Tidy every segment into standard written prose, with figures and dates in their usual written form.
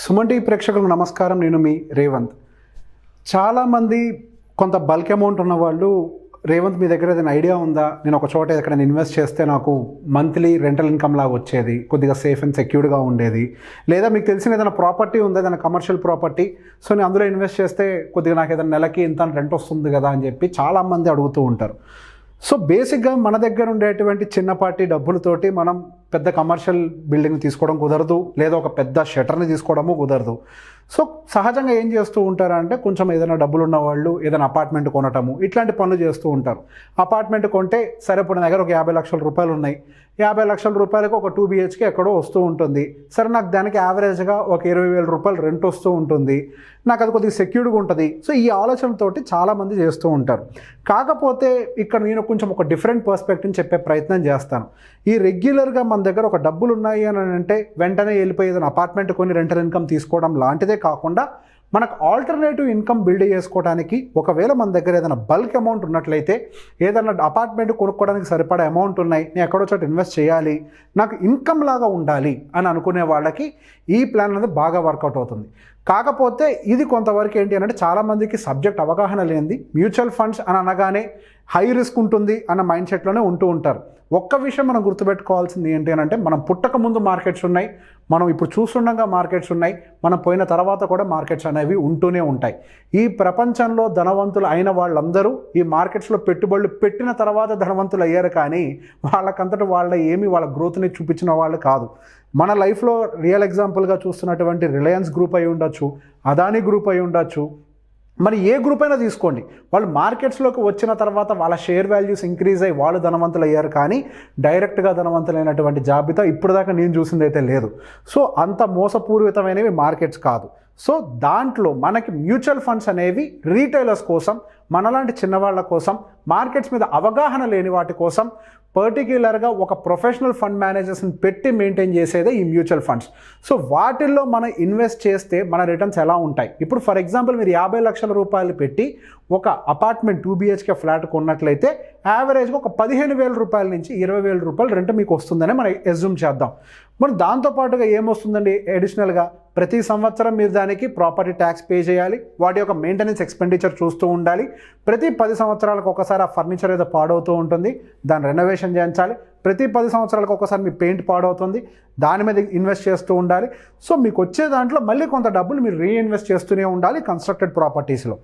Suman TV ప్రేక్షకులకు నమస్కారం. నేను మీ రేవంత్. చాలామంది కొంత బల్క్ అమౌంట్ ఉన్నవాళ్ళు, రేవంత్ మీ దగ్గర ఏదైనా ఐడియా ఉందా, నేను ఒక చోట ఎక్కడైనా ఇన్వెస్ట్ చేస్తే నాకు మంత్లీ రెంటల్ ఇన్కమ్ లాగా వచ్చేది, కొద్దిగా సేఫ్ అండ్ సెక్యూర్డ్గా ఉండేది, లేదా మీకు తెలిసిన ఏదైనా ప్రాపర్టీ ఉందా, ఏదైనా కమర్షియల్ ప్రాపర్టీ, సో నేను అందులో ఇన్వెస్ట్ చేస్తే కొద్దిగా నాకు ఏదైనా నెలకి ఇంత రెంట్ వస్తుంది కదా అని చెప్పి చాలామంది అడుగుతూ ఉంటారు. సో బేసిక్గా మన దగ్గర ఉండేటువంటి చిన్నపాటి డబ్బులతోటి మనం పెద్ద కమర్షియల్ బిల్డింగ్ తీసుకోవడం కుదరదు, లేదా ఒక పెద్ద షటర్ని తీసుకోవడము కుదరదు. సో సహజంగా ఏం చేస్తూ ఉంటారంటే, కొంచెం ఏదైనా డబ్బులు ఉన్న వాళ్ళు ఏదైనా అపార్ట్మెంట్ కొనటము, ఇట్లాంటి పనులు చేస్తూ ఉంటారు. అపార్ట్మెంట్ కొంటే సరే, ఇప్పుడు నా దగ్గర ఒక 50 లక్షల రూపాయలు ఉన్నాయి, 50 లక్షల రూపాయలకు ఒక 2 BHK ఎక్కడో వస్తూ ఉంటుంది. సరే, నాకు దానికి యావరేజ్గా ఒక 20,000 రూపాయలు రెంట్ వస్తూ ఉంటుంది, నాకు అది కొద్దిగా సెక్యూర్డ్గా ఉంటుంది. సో ఈ ఆలోచనతోటి చాలామంది చేస్తూ ఉంటారు. కాకపోతే ఇక్కడ నేను కొంచెం ఒక డిఫరెంట్ పర్స్పెక్టివ్ని చెప్పే ప్రయత్నం చేస్తాను. ఈ రెగ్యులర్గా మన దగ్గర ఒక డబ్బులు ఉన్నాయి అని అంటే వెంటనే వెళ్ళిపోయి ఏదైనా అపార్ట్మెంట్ కొని రెంటల్ ఇన్కమ్ తీసుకోవడం లాంటిదే కాకుండా, మనకు ఆల్టర్నేటివ్ ఇన్కమ్ బిల్డ్ చేసుకోవడానికి ఒకవేళ మన దగ్గర ఏదైనా బల్క్ అమౌంట్ ఉన్నట్లయితే, ఏదైనా అపార్ట్మెంట్ కొనుక్కోవడానికి సరిపడా అమౌంట్ ఉన్నాయి, నేను ఎక్కడో చోట ఇన్వెస్ట్ చేయాలి, నాకు ఇన్కమ్ లాగా ఉండాలి అని అనుకునే వాళ్ళకి ఈ ప్లాన్ అనేది బాగా వర్కౌట్ అవుతుంది. కాకపోతే ఇది కొంతవరకు ఏంటి అంటే, చాలామందికి సబ్జెక్ట్ అవగాహన లేనిది, మ్యూచువల్ ఫండ్స్ అని అనగానే హై రిస్క్ ఉంటుంది అన్న మైండ్ సెట్లోనే ఉంటూ ఉంటారు. ఒక్క విషయం మనం గుర్తుపెట్టుకోవాల్సింది ఏంటి అని అంటే, మనం పుట్టక ముందు మార్కెట్స్ ఉన్నాయి, మనం ఇప్పుడు చూస్తుండగా మార్కెట్స్ ఉన్నాయి, మనం పోయిన తర్వాత కూడా మార్కెట్స్ అనేవి ఉంటూనే ఉంటాయి. ఈ ప్రపంచంలో ధనవంతులు అయిన వాళ్ళందరూ ఈ మార్కెట్స్లో పెట్టుబడులు పెట్టిన తర్వాత ధనవంతులు అయ్యారు, కానీ వాళ్ళకంతటా వాళ్ళ గ్రోత్ని చూపించిన వాళ్ళు కాదు. మన లైఫ్లో రియల్ ఎగ్జాంపుల్గా చూస్తున్నటువంటి రిలయన్స్ గ్రూప్ అయి ఉండొచ్చు, అదానీ గ్రూప్ అయి ఉండొచ్చు, మరి ఏ గ్రూప్ అయినా తీసుకోండి, వాళ్ళు మార్కెట్స్లోకి వచ్చిన తర్వాత వాళ్ళ షేర్ వాల్యూస్ ఇంక్రీజ్ అయ్యి వాళ్ళు ధనవంతులు అయ్యారు, కానీ డైరెక్ట్గా ధనవంతులైనటువంటి జాబితా ఇప్పుడు దాకా నేను చూసింది అయితే లేదు. సో అంత మోసపూరితమైనవి మార్కెట్స్ కాదు. సో దాంట్లో మనకి మ్యూచువల్ ఫండ్స్ అనేవి రీటైలర్స్ కోసం, మనలాంటి చిన్నవాళ్ళ కోసం, మార్కెట్స్ మీద అవగాహన లేని వాటి కోసం, పర్టిక్యులర్గా ఒక ప్రొఫెషనల్ ఫండ్ మేనేజర్స్ని పెట్టి మెయింటైన్ చేసేదే ఈ మ్యూచువల్ ఫండ్స్. సో వాటిల్లో మనం ఇన్వెస్ట్ చేస్తే మన రిటర్న్స్ ఎలా ఉంటాయి? ఇప్పుడు ఫర్ ఎగ్జాంపుల్ మీరు 50 లక్షల రూపాయలు పెట్టి ఒక అపార్ట్మెంట్ 2 BHK ఫ్లాట్ కొన్నట్లయితే యావరేజ్గా ఒక 15,000 రూపాయల నుంచి 20,000 రూపాయలు రెంట్ మీకు వస్తుందని మనం ఎజ్యూమ్ చేద్దాం. మరి దాంతోపాటుగా ఏమొస్తుందండి అడిషనల్గా? ప్రతి సంవత్సరం మీరు దానికి ప్రాపర్టీ ట్యాక్స్ పే చేయాలి, వాటి యొక్క మెయింటెనెన్స్ ఎక్స్పెండిచర్ చూస్తూ ఉండాలి, ప్రతి 10 సంవత్సరాలకు ఒకసారి ఆ ఫర్నిచర్ ఏదో పాడవుతూ ఉంటుంది, దాన్ని రెనోవేషన్ చేయించాలి, ప్రతి 10 సంవత్సరాలకు ఒకసారి మీ పెయింట్ పాడవుతుంది, దాని మీద ఇన్వెస్ట్ చేస్తూ ఉండాలి. సో మీకు వచ్చే దాంట్లో మళ్ళీ కొంత డబ్బులు మీరు రీఇన్వెస్ట్ చేస్తూనే ఉండాలి కన్స్ట్రక్టెడ్ ప్రాపర్టీస్లో.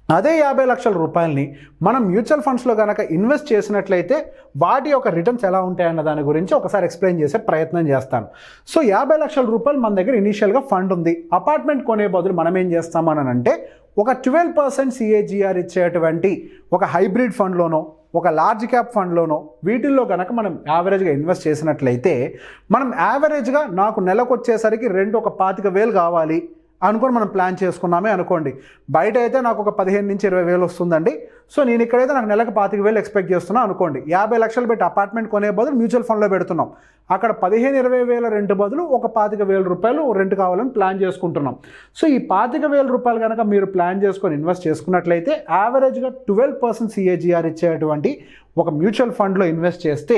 అదే 50 లక్షల రూపాయలని మనం మ్యూచువల్ ఫండ్స్లో కనుక ఇన్వెస్ట్ చేసినట్లయితే వాటి యొక్క రిటర్న్స్ ఎలా ఉంటాయన్న దాని గురించి ఒకసారి ఎక్స్ప్లెయిన్ చేసే ప్రయత్నం చేస్తాను. సో 50 లక్షల రూపాయలు మన దగ్గర ఇనీషియల్గా ఫండ్ ఉంది, అపార్ట్మెంట్ కొనే బదులు మనం ఏం చేస్తామని అంటే, ఒక 12% CAGR ఇచ్చేటువంటి ఒక హైబ్రిడ్ ఫండ్లోనో, ఒక లార్జ్ క్యాప్ ఫండ్లోనో, వీటిల్లో కనుక మనం యావరేజ్గా ఇన్వెస్ట్ చేసినట్లయితే, మనం యావరేజ్గా నాకు నెలకు వచ్చేసరికి రెంట్ ఒక 25,000 కావాలి అనుకొని మనం ప్లాన్ చేసుకున్నామే అనుకోండి. బయట అయితే నాకు ఒక 15,000 నుంచి 20,000 వస్తుందండి, సో నేను ఇక్కడైతే నాకు నెలకు 25,000 ఎక్స్పెక్ట్ చేస్తున్నా అనుకోండి. 50 లక్షలు పెట్టి అపార్ట్మెంట్ కొనే బదులు మ్యూచువల్ ఫండ్లో పెడుతున్నాం, అక్కడ 15,000-20,000 రెంట్ బదులు ఒక 25,000 రూపాయలు రెంట్ కావాలని ప్లాన్ చేసుకుంటున్నాం. సో ఈ 25,000 రూపాయలు కనుక మీరు ప్లాన్ చేసుకొని ఇన్వెస్ట్ చేసుకున్నట్లయితే యావరేజ్గా 12% CAGR ఇచ్చేటువంటి ఒక మ్యూచువల్ ఫండ్లో ఇన్వెస్ట్ చేస్తే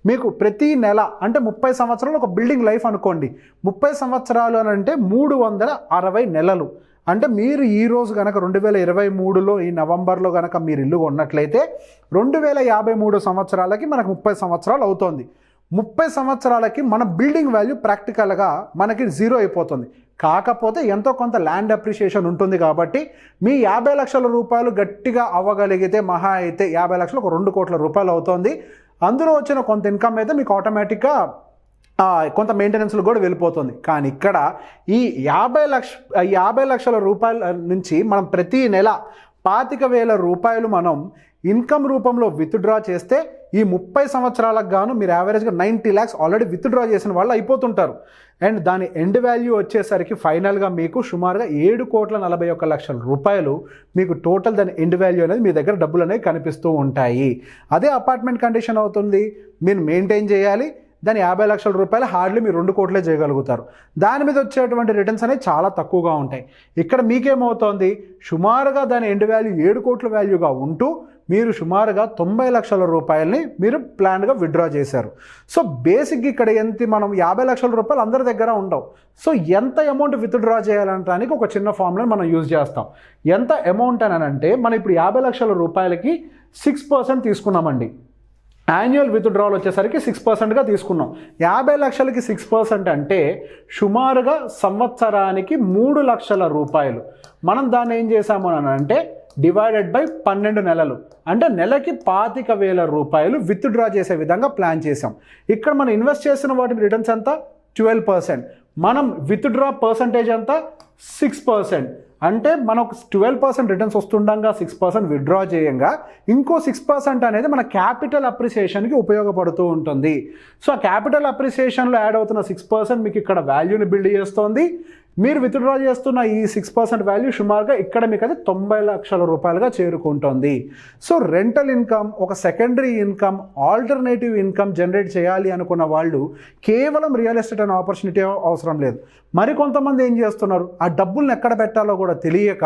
మీకు ప్రతి నెల, అంటే 30 సంవత్సరాలు ఒక బిల్డింగ్ లైఫ్ అనుకోండి, 30 సంవత్సరాలు అని అంటే 360 నెలలు. అంటే మీరు ఈరోజు కనుక 2023లో ఈ నవంబర్లో కనుక మీరు ఇల్లు కొన్నట్లయితే 2053 సంవత్సరాలకి మనకు 30 సంవత్సరాలు అవుతుంది. 30 సంవత్సరాలకి మన బిల్డింగ్ వాల్యూ ప్రాక్టికల్గా మనకి జీరో అయిపోతుంది. కాకపోతే ఎంతో కొంత ల్యాండ్ అప్రిషియేషన్ ఉంటుంది కాబట్టి మీ 50 లక్షల రూపాయలు గట్టిగా అవ్వగలిగితే మహా అయితే 50 లక్షలు ఒక 2 కోట్ల రూపాయలు అవుతుంది. అందులో వచ్చిన కొంత ఇన్కమ్ అయితే మీకు ఆటోమేటిక్గా కొంత మెయింటెనెన్స్లు కూడా వెళ్ళిపోతుంది. కానీ ఇక్కడ ఈ 50 లక్షల రూపాయల నుంచి మనం ప్రతి నెల 25,000 రూపాయలు మనం ఇన్కమ్ రూపంలో విత్డ్రా చేస్తే ఈ 30 సంవత్సరాలకు గాను మీరు యావరేజ్గా 90 lakhs ఆల్రెడీ విత్డ్రా చేసిన వాళ్ళు అయిపోతుంటారు. అండ్ దాని ఎండ్ వాల్యూ వచ్చేసరికి ఫైనల్గా మీకు సుమారుగా 7,41,00,000 రూపాయలు మీకు టోటల్ దాని ఎండ్ వాల్యూ అనేది మీ దగ్గర డబ్బులు అనేవి కనిపిస్తూ ఉంటాయి. అదే అపార్ట్మెంట్ కండిషన్ అవుతుంది, మీరు మెయింటైన్ చేయాలి, దాని 50 లక్షల రూపాయలు హార్డ్లీ మీరు 2 కోట్లే చేయగలుగుతారు. దాని మీద వచ్చేటువంటి రిటర్న్స్ అనేవి చాలా తక్కువగా ఉంటాయి. ఇక్కడ మీకేమవుతోంది, సుమారుగా దాని ఎండ్ వాల్యూ 7 కోట్ల వాల్యూగా ఉంటూ మీరు సుమారుగా 90 లక్షల రూపాయలని మీరు ప్లాన్గా విత్డ్రా చేశారు. సో బేసిక్గా ఇక్కడ మనం 50 లక్షల రూపాయలు అందరి దగ్గర ఉండవు. సో ఎంత అమౌంట్ విత్డ్రా చేయాలంటానికి ఒక చిన్న ఫార్ములా మనం యూజ్ చేస్తాం. ఎంత అమౌంట్ అని అంటే మనం ఇప్పుడు 50 లక్షల రూపాయలకి 6% తీసుకున్నామండి. యాన్యువల్ విత్డ్రాల్ వచ్చేసరికి 6%గా తీసుకున్నాం. 50 లక్షలకి 6% అంటే సుమారుగా సంవత్సరానికి 3 లక్షల రూపాయలు. మనం దాన్ని ఏం చేసాము అని అంటే డివైడెడ్ బై 12 నెలలు, అంటే నెలకి 25,000 రూపాయలు విత్డ్రా చేసే విధంగా ప్లాన్ చేసాం. ఇక్కడ మనం ఇన్వెస్ట్ చేసిన వాటికి రిటర్న్స్ ఎంత 12%, మనం విత్డ్రా పర్సంటేజ్ ఎంత 6%. అంటే మనకు 12% రిటర్న్స్ వస్తుండగా 6% విత్డ్రా చేయంగా ఇంకో 6% అనేది మన క్యాపిటల్ అప్రిసియేషన్కి ఉపయోగపడుతూ ఉంటుంది. సో ఆ క్యాపిటల్ అప్రిసియేషన్లో యాడ్ అవుతున్న 6% మీకు ఇక్కడ వాల్యూని బిల్డ్ చేస్తుంది. మీరు విత్డ్రా చేస్తున్న ఈ 6% వాల్యూ సుమారుగా ఇక్కడ మీకు అది 90 లక్షల రూపాయలుగా చేరుకుంటుంది. సో రెంటల్ ఇన్కమ్, ఒక secondary income, alternative income generate చేయాలి అనుకున్న వాళ్ళు కేవలం రియల్ ఎస్టేట్ అనే ఆపర్చునిటీ అవసరం లేదు. మరికొంతమంది ఏం చేస్తున్నారు, ఆ డబ్బుల్ని ఎక్కడ పెట్టాలో కూడా తెలియక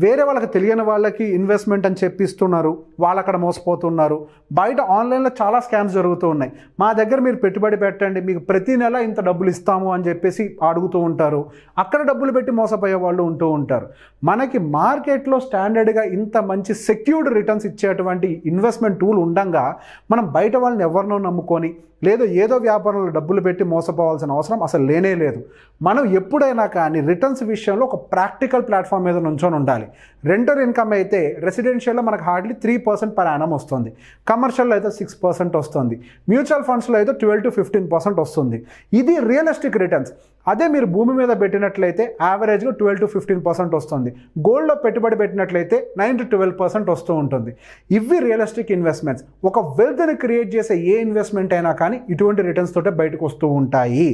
వేరే వాళ్ళకి తెలియని వాళ్ళకి ఇన్వెస్ట్మెంట్ అని చెప్పిస్తున్నారు, వాళ్ళు అక్కడ మోసపోతున్నారు. బయట ఆన్లైన్లో చాలా స్కామ్స్ జరుగుతూ ఉన్నాయి. మా దగ్గర మీరు పెట్టుబడి పెట్టండి, మీకు ప్రతి నెల ఇంత డబ్బులు ఇస్తాము అని చెప్పేసి అడుగుతూ ఉంటారు. అక్కడ డబ్బులు పెట్టి మోసపోయే వాళ్ళు ఉంటూ ఉంటారు. మనకి మార్కెట్లో స్టాండర్డ్గా ఇంత మంచి సెక్యూర్డ్ రిటర్న్స్ ఇచ్చేటువంటి ఇన్వెస్ట్మెంట్ టూల్ ఉండగా మనం బయట వాళ్ళని ఎవరినో నమ్ముకొని లేదు ఏదో వ్యాపారంలో డబ్బులు పెట్టి మోసపోవాల్సిన అవసరం అసలు లేనే లేదు. మనం ఎప్పుడైనా కానీ రిటర్న్స్ విషయంలో ఒక ప్రాక్టికల్ ప్లాట్ఫామ్ మీద నుంచొని ఉండాలి. రెంటల్ ఇన్కమ్ అయితే రెసిడెన్షియల్లో మనకు హార్డ్లీ 3% పర్ యానం వస్తుంది, కమర్షియల్లో అయితే 6% వస్తుంది, మ్యూచువల్ ఫండ్స్లో అయితే 12 to 15% వస్తుంది. ఇది రియలిస్టిక్ రిటర్న్స్. అదే మీరు భూమి మీద పెట్టినట్లయితే యావరేజ్గా 12 to 15% వస్తుంది. గోల్డ్లో పెట్టుబడి పెట్టినట్లయితే 9 to 12% వస్తూ ఉంటుంది. ఇవి రియలిస్టిక్ ఇన్వెస్ట్మెంట్స్. ఒక వెల్త్ని క్రియేట్ చేసే ఏ ఇన్వెస్ట్మెంట్ అయినా కానీ ఇటువంటి రిటర్న్స్ తోటే బయటకు వస్తూ ఉంటాయి.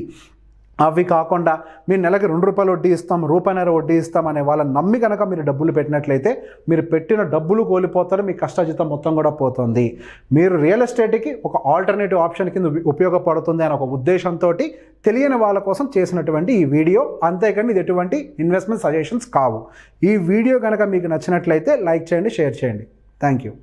అవి కాకుండా మీరు నెలకి ₹2 వడ్డీ ఇస్తాం, ₹1.5 వడ్డీ ఇస్తాం అనే వాళ్ళని నమ్మి కనుక మీరు డబ్బులు పెట్టినట్లయితే మీరు పెట్టిన డబ్బులు కోల్పోతారు, మీ కష్టజితం మొత్తం కూడా పోతుంది. మీరు రియల్ ఎస్టేట్కి ఒక ఆల్టర్నేటివ్ ఆప్షన్ కింద ఉపయోగపడుతుంది అనే ఒక ఉద్దేశంతో తెలియని వాళ్ళ కోసం చేసినటువంటి ఈ వీడియో. అంతేకాని ఇది ఎటువంటి ఇన్వెస్ట్మెంట్ సజెషన్స్ కావు. ఈ వీడియో కనుక మీకు నచ్చినట్లయితే లైక్ చేయండి, షేర్ చేయండి. Thank you.